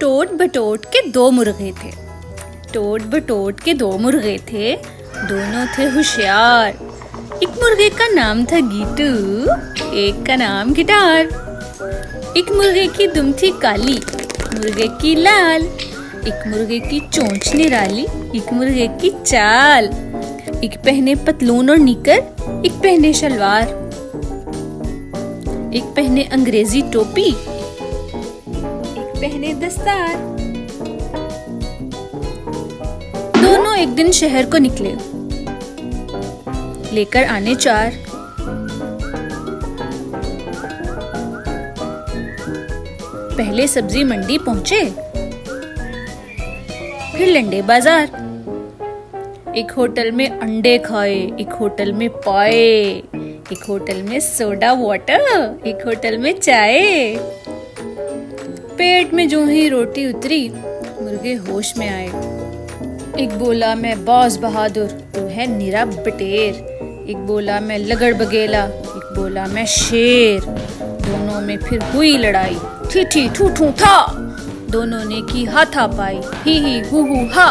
टोट बटोट के दो मुर्गे थे। टोट बटोट के दो मुर्गे थे, दोनों थे होशियार। एक मुर्गे का नाम था गीटू, एक का नाम गिटार। एक मुर्गे की दुम थी काली, मुर्गे की लाल। एक मुर्गे की चोंच निराली, एक मुर्गे की चाल। एक पहने पतलून और निकर, एक पहने शलवार। एक पहने अंग्रेजी टोपी, एक पहने दस्तार। दोनों एक दिन शहर को निकले, लेकर आने चार। पहले सब्जी मंडी पहुंचे, फिर लंडे बाजार। एक होटल में अंडे खाए, एक होटल में पाए, एक होटल में सोडा वाटर, एक होटल में चाय। पेट में जो ही रोटी उतरी, मुर्गे होश में आए। एक बोला मैं बॉस बहादुर, तू है निरा बटेर। एक बोला मैं लगड़ बगेला, एक बोला मैं शेर। दोनों में फिर हुई लड़ाई, ठी ठी ठू ठू था। दोनों ने की हाथापाई, ही हु हा।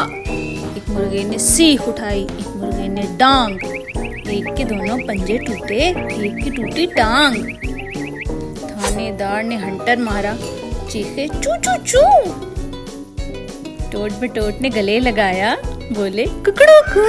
एक मुर्गे ने सीख उठाई, एक मुर्गे ने डांग। एक के दोनों पंजे टूटे, एक की टूटी टांग। थानेदार ने हंटर मारा, चीखे चू चू चू। टोट बटोट ने गले लगाया, बोले कुकड़ू कू।